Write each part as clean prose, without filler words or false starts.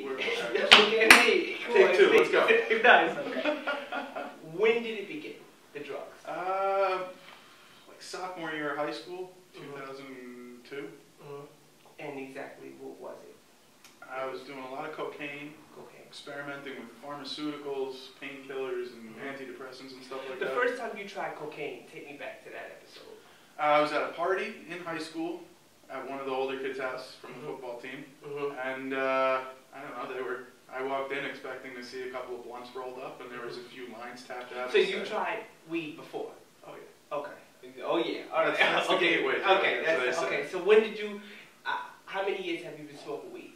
me. Look at me. Take two. Let's go. Nice. Okay. When did it begin? The drugs. Like sophomore year of high school, 2002. And exactly what was it? I was doing a lot of cocaine. Experimenting with pharmaceuticals, painkillers, and antidepressants and stuff like that. The first time you tried cocaine, take me back to that episode. I was at a party in high school at one of the older kids' house from the football team, and I don't know, I walked in expecting to see a couple of blunts rolled up, and there was a few lines tapped out. So you tried weed before? Oh yeah. Okay. Oh yeah. All right. That's the gateway. Okay. Okay. So when did you? How many years have you been smoking weed?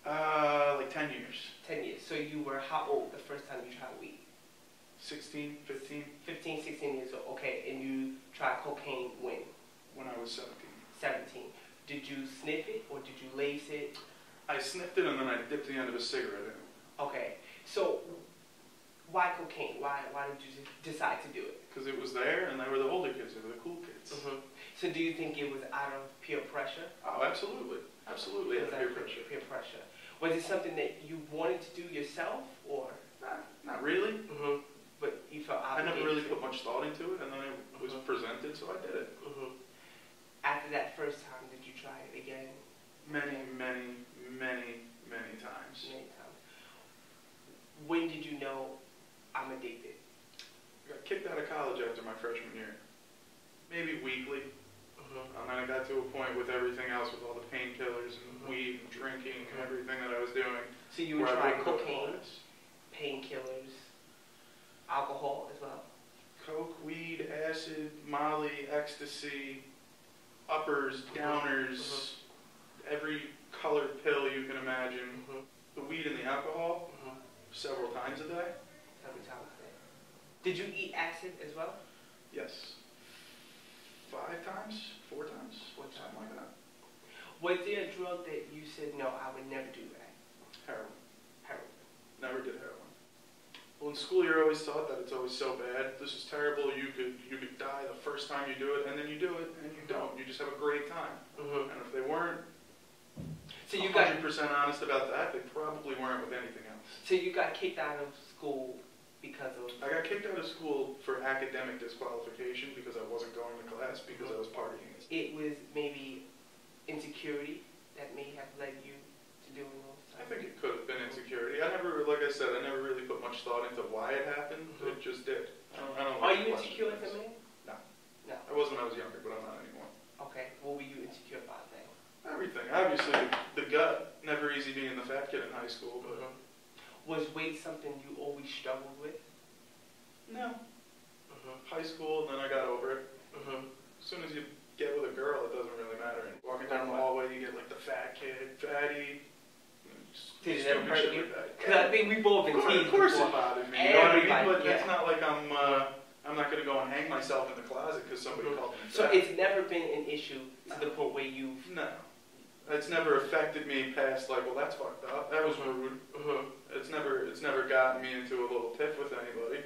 Like 10 years. 10 years. So you were how old the first time you tried weed? 16, 15. 15, 16 years old. Okay. And you tried cocaine when? When I was 17. 17. Did you sniff it or did you lace it? I sniffed it and then I dipped the end of a cigarette in it. Okay. So why cocaine? Why did you decide to do it? Because it was there and they were the older kids. They were the cool kids. So do you think it was out of peer pressure? Oh, absolutely. Absolutely out of peer pressure. Peer pressure. Was it something that you wanted to do yourself or? Not really. But you felt I obligated. never really put much thought into it, and then it was presented, so I did it. After that first time, did you try it again? Many, many, many, many times. Many times. When did you know I'm addicted? I got kicked out of college after my freshman year. Maybe weekly. And then I got to a point with everything else, with all the painkillers and weed and drinking and everything that I was doing. So you would try cocaine, painkillers, alcohol as well? Coke, weed, acid, Molly, ecstasy, uppers, downers, every colored pill you can imagine. The weed and the alcohol, several times a day. Several times a day. Did you eat acid as well? Yes. 5 times? 4 times? Something like that. Was there a drug that you said, no, I would never do that? Heroin. Heroin. Never did heroin. Well, in school you're always taught that it's always so bad. This is terrible. You could die the first time you do it, and then you do it, and you don't. You just have a great time. And if they weren't 100% honest about that, they probably weren't with anything else. So you got kicked out of school because of... I got kicked out of school for academic disqualification because I wasn't going to class because I was partying. It was maybe insecurity that may have led you to doing those things? I think it could have been insecurity. Like I said, I never really put much thought into why it happened. It just did. I don't Are you insecure as a man? No. No. I was when I was younger, but I'm not anymore. Okay. What were you insecure about then? Everything. Obviously, the gut. Never easy being the fat kid in high school, but... Was weight something you always struggled with? No. High school, and then I got over it. As soon as you get with a girl, it doesn't really matter. And walking down the hallway, you get like the fat kid, fatty. Did it ever hurt you? Because I think we've both been teased. Of course it bothered me. You know what I mean? But it's not like I'm not going to go and hang myself in the closet because somebody called me fat. So it's never been an issue to the point where you've... No. It's never affected me past like, well, that's fucked up. That was rude. It's never gotten me into a little tiff with anybody.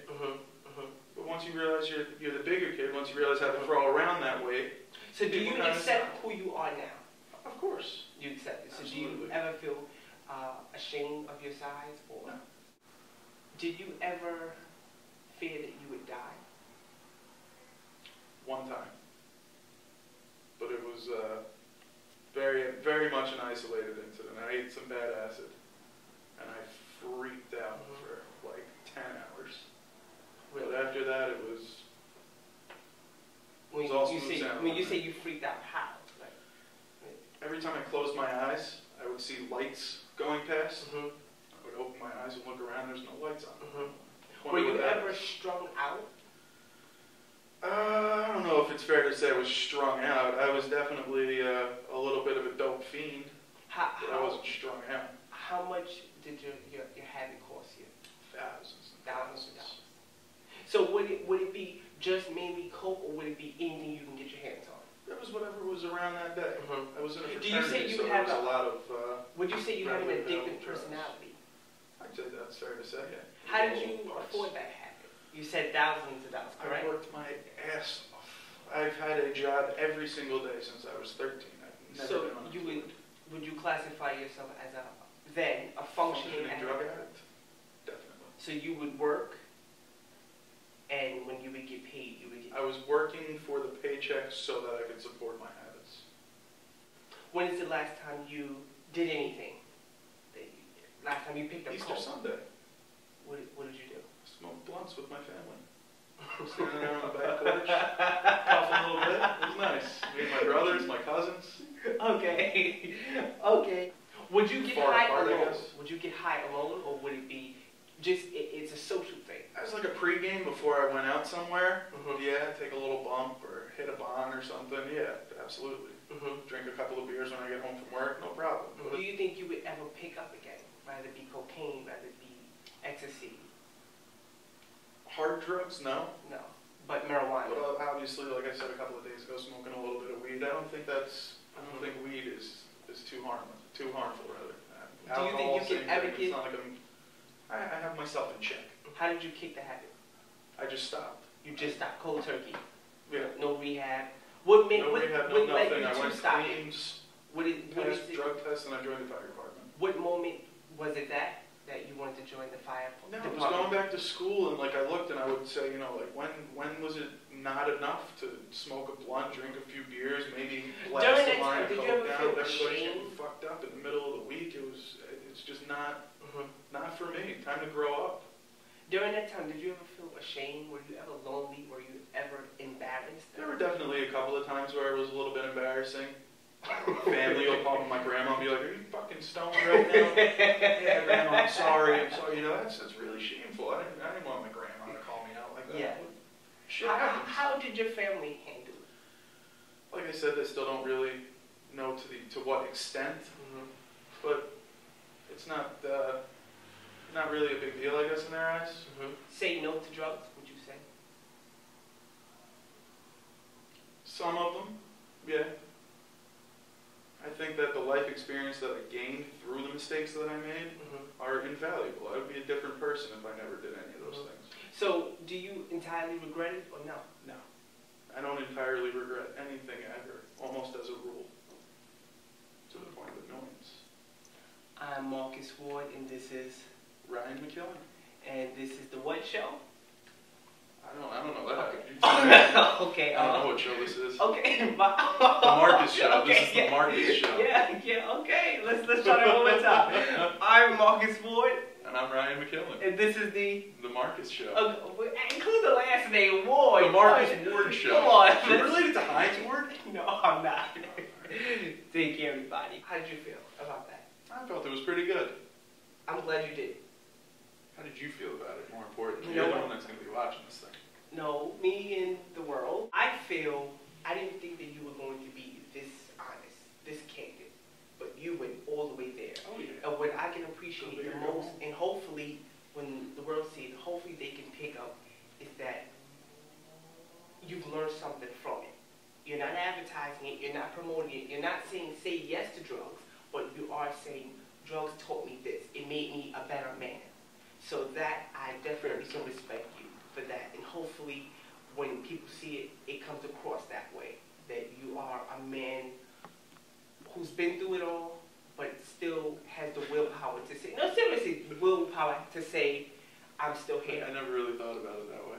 But once you realize you're the bigger kid, once you realize how to throw around that weight. So do you accept who you are now? Of course. You accept it. So Absolutely. do you ever feel ashamed of your size, or no. Did you ever fear that you would die? One time. But it was very, very much an isolated incident. I ate some bad acid, and I freaked out for like 10 hours. Really? But after that, it was all smooth sailing. When you say you freaked out, how? Like, every time I closed my eyes, I would see lights going past. I would open my eyes and look around. There's no lights on. Were you ever strung out? I don't know if it's fair to say I was strung out. I was definitely a little bit of a dope fiend, but I wasn't strung out. How much did your habit cost you? Thousands. Thousands of dollars. So would it be just mainly coke, or would it be anything you can get your hands on? It was whatever was around that day. I was in a fraternity, Do you say you so have there was a lot of... would you say you have an addictive personality? I'd say that's fair to say, yeah. How did you afford that habit? You said thousands of dollars, correct? I worked my ass off. I've had a job every single day since I was 13. I've never been on would you classify yourself as a then a functioning drug addict? Definitely. So you would work, and when you would get paid, you would get... I was working for the paycheck so that I could support my habits. When is the last time you did anything? Last time you picked up Easter Sunday. What did you do? Smoked blunts with my family. Standing there on the back porch, puffing a little bit. It was nice. Me and my brothers, my cousins. Okay. Okay. Would you get high apart, alone? Would you get high alone, or would it be just it's a social thing? That was like a pregame before I went out somewhere. Yeah, take a little bump or hit a bond or something. Yeah, absolutely. Drink a couple of beers when I get home from work, no problem. Do you think you would ever pick up again? Rather it be cocaine, rather it be ecstasy? Hard drugs, no. No. But marijuana? But obviously, like I said a couple of days ago, smoking a little bit of weed. I don't think weed is too harmful rather. Do you think you can ever get... It's not like I have myself in check. How did you kick the habit? I just stopped. You just stopped cold turkey? Yeah. No rehab? No rehab, no nothing. I went clean, passed drug tests, and I joined the fire department. What moment was it that you wanted to join the fire department? No, it was going back to school, and like I looked and I would say, you know, like when was it not enough to smoke a blunt, drink a few beers, maybe blast a line of coke down? Everybody's getting fucked up in the middle of the week. It's just not for me. Time to grow up. During that time, did you ever feel ashamed? Were you ever lonely? Were you ever embarrassed? There were definitely a couple of times where it was a little bit embarrassing. Family will call my grandma and be like, "Are you fucking stoned right now?" "Yeah, grandma, I'm sorry. You know, that's really shameful. I didn't want my grandma to call me out like that." Yeah. Shit happens. How did your family handle it? Like I said, they still don't really know to what extent, but it's not really a big deal, I guess, in their eyes. Say no to drugs, would you say? Some of them, yeah. I think that the life experience that I gained through the mistakes that I made are invaluable. I would be a different person if I never did any of those things. So, do you entirely regret it or no? No. I don't entirely regret anything ever, almost as a rule. To the point of annoyance. I'm Marcus Ward, and this is... Ryan McKillen. And this is the what show? I don't know that. Okay. I don't know what show this is. Okay. The Marcus Show. Okay, This is the Marcus Show. Yeah, okay. Let's try that one more time. I'm Marcus Ward. And I'm Ryan McKillen. And this is the Marcus Show. Include the last name, Ward. The Marcus Ward Show. Come on. Are you related to Heinz Ward? No, I'm not. Thank you, everybody. How did you feel about that? I felt it was pretty good. I'm glad you did. How did you feel about it, more importantly? You know You're the what? one that's going to be watching this thing. No, me and the world. I didn't think that you were going to be this honest, this candid, but you went all the way there. Oh, yeah. And what I can appreciate the most, and hopefully when the world sees it, hopefully they can pick up, is that you've learned something from it. You're not advertising it, you're not promoting it, you're not saying say yes to drugs, but you are saying drugs taught me this, it made me a better man. So that, I definitely can respect you for that. And hopefully, when people see it, it comes across that way. That you are a man who's been through it all, but still has the willpower to say, no, seriously, willpower to say, I'm still here. I never really thought about it that way.